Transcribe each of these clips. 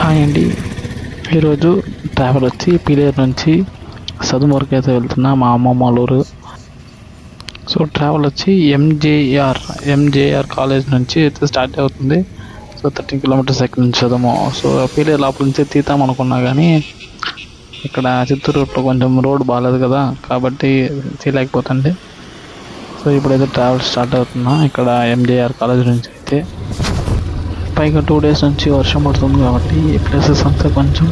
Hi అండి. ఈరోజు travel వచ్చి పీలేరు నుంచి సదుం వరకు అయితే వెళ్తున్నా, మా అమ్మమ్మ వాళ్ళ ఊరు. సో ట్రావెల్ వచ్చి ఎంజేఆర్ కాలేజ్ నుంచి అయితే స్టార్ట్ అవుతుంది. సో 13 కిలోమీటర్స్ ఎక్కడి నుంచి చదువు. సో పీలేరు లోపల నుంచి తీద్దాం అనుకున్నా కానీ ఇక్కడ చిత్తూరు రూట్లో కొంచెం రోడ్ బాగాలేదు కదా, కాబట్టి తీయలేకపోతుంది. సో ఇప్పుడైతే ట్రావెల్ స్టార్ట్ అవుతున్నా ఇక్కడ ఎంజేఆర్ కాలేజ్ నుంచి అయితే. పైగా 2 డేస్ నుంచి వర్షం పడుతుంది కాబట్టి ఈ ప్లేసెస్ అంతా కొంచెం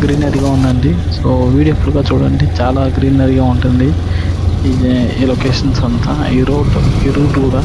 గ్రీనరీగా ఉందండి. సో వీడియో ఫుల్గా చూడండి, చాలా గ్రీనరీగా ఉంటుంది ఈ లొకేషన్స్ అంతా, ఈ రూట్ కూడా.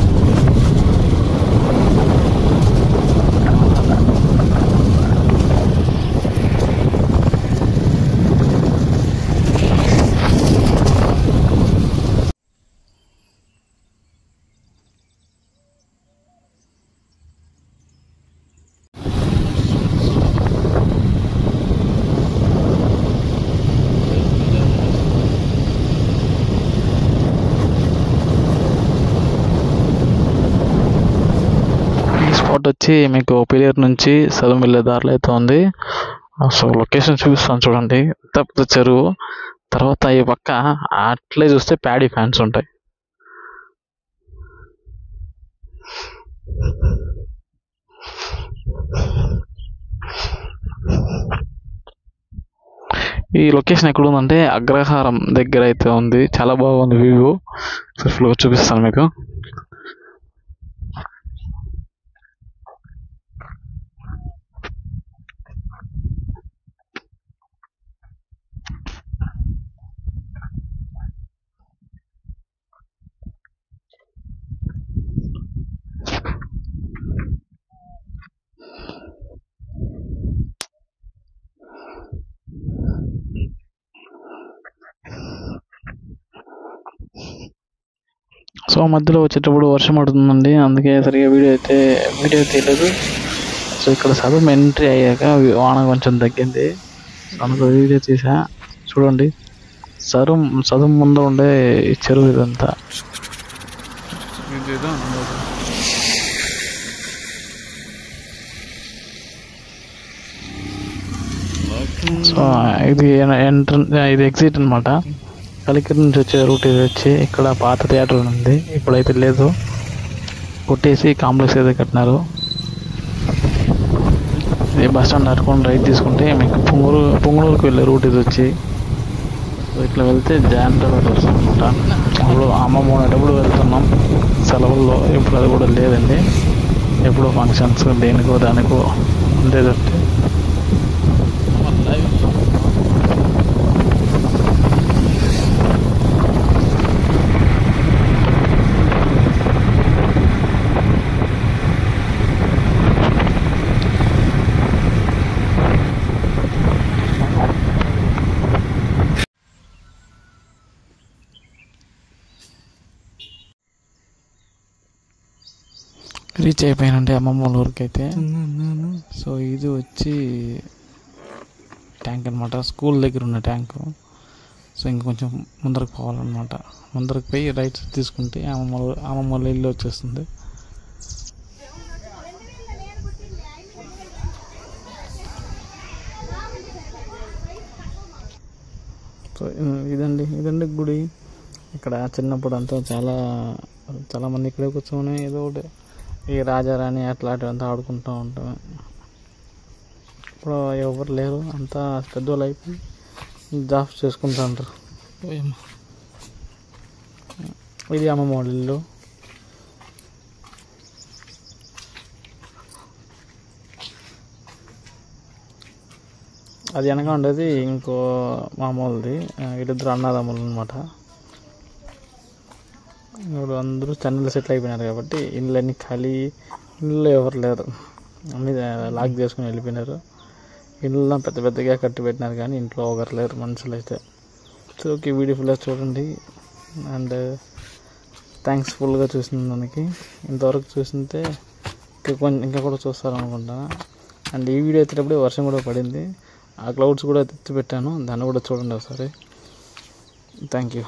స్పాట్ వచ్చి మీకు పీలేరు నుంచి సదుం వెళ్ళే దారిలో అయితే ఉంది. సో లొకేషన్ చూపిస్తాను చూడండి. పెద్ద చెరువు, తర్వాత ఈ పక్క అట్లే చూస్తే ప్యాడీ ఫ్యాన్స్ ఉంటాయి. ఈ లొకేషన్ ఎక్కడ ఉందంటే అగ్రహారం దగ్గర అయితే ఉంది. చాలా బాగుంది వ్యూ. ఫుల్గా చూపిస్తాను మీకు. సో మధ్యలో వచ్చేటప్పుడు వర్షం పడుతుందండి, అందుకే సరిగా వీడియో తీయలేదు. సో ఇక్కడ సదుం ఎంట్రీ అయ్యాక వాన కొంచెం తగ్గింది, అందుకు వీడియో తీసా. చూడండి, సదుం ముందు ఉండే చెరువు ఇదంతా. సో ఇది ఎగ్జిట్ అనమాట. కలికిరి నుంచి వచ్చే రూట్ ఇది వచ్చి ఇక్కడ పాత థియేటర్ ఉంది, ఇప్పుడైతే లేదు, కొట్టేసి కాంప్లెక్స్ అయితే కట్టినారు. ఈ బస్ స్టాండ్ నడుచుకొని రైట్ తీసుకుంటే మీకు పొంగనూరుకి వెళ్ళే రూట్ ఇది వచ్చి. సో ఇట్లా వెళ్తే జాంటర్ వస్తుంది అనమాట. అప్పుడు అమ్మమ్మ ఉండేటప్పుడు వెళ్తున్నాం సెలవుల్లో, ఇప్పుడు అది కూడా లేదండి. ఎప్పుడు ఫంక్షన్స్ దేనికో దానికో ఉండేదంటే. రీచ్ అయిపోయానంటే అమ్మమ్మ వాళ్ళ ఊరికి అయితే. సో ఇది వచ్చి ట్యాంక్ అనమాట, స్కూల్ దగ్గర ఉన్న ట్యాంకు. సో ఇంకొంచెం ముందరకు పోవాలన్నమాట. ముందరకు పోయి రైట్ తీసుకుంటే అమ్మమ్మ వాళ్ళ ఇల్లు వచ్చేస్తుంది. సో ఇదండి గుడి. ఇక్కడ చిన్నప్పుడు అంతా చాలా మంది ఇక్కడే కూర్చొని ఏదో ఒకటి ఈ రాజారాణి అట్లాంటివంతా ఆడుకుంటూ ఉంటాం. ఇప్పుడు ఎవరు లేరు, అంతా పెద్దవాళ్ళు అయిపోయి జాబ్స్ చేసుకుంటూ ఉంటారు. ఇది అమ్మమ్మ వాళ్ళ ఇల్లు. అది వెనక ఉండేది ఇంకో మామూలుది, వీళ్ళిద్దరు అన్నదమ్ములు అనమాట. ఇప్పుడు అందరూ చెన్నైలో సెటిల్ అయిపోయినారు కాబట్టి ఇళ్ళన్నీ ఖాళీ, ఇళ్ళు ఎవరు లేరు, అన్నీ లాక్ చేసుకుని వెళ్ళిపోయినారు. ఇళ్ళ పెద్దగా కట్టి పెట్టినారు కానీ ఇంట్లో ఒకరు లేరు మనుషులు అయితే. సో ఓకే, వీడియో ఫుల్గా చూడండి. అండ్ థ్యాంక్స్ ఫుల్గా చూసిన దానికి. ఇంతవరకు చూసింటే ఇంకా కూడా చూస్తారనుకుంటా. అండ్ ఈ వీడియో ఎత్తేటప్పుడు వర్షం కూడా పడింది, ఆ క్లౌడ్స్ కూడా ఎత్తి పెట్టాను, దాన్ని కూడా చూడండి ఒకసారి. Thank you.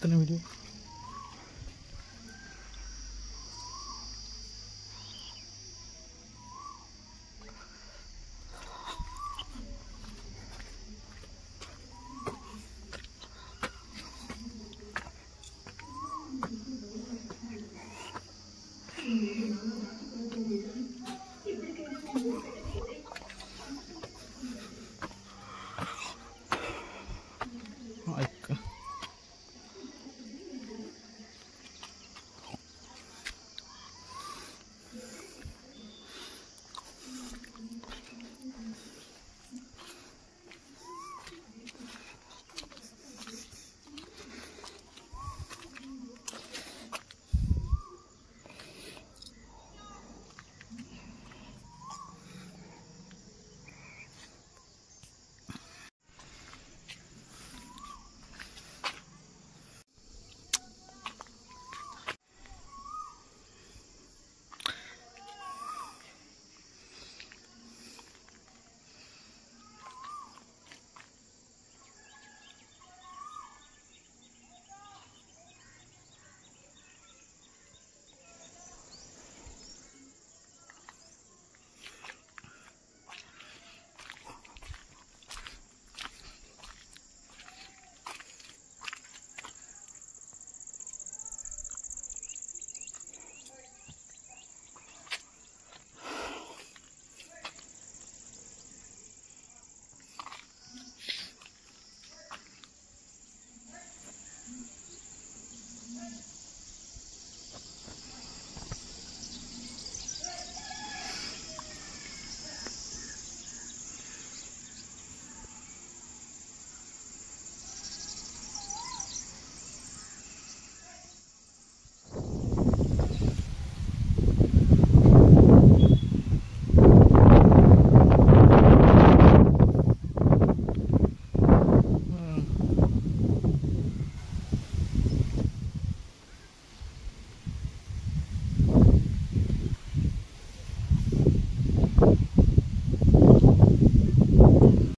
చెప్తున్న వీడియో.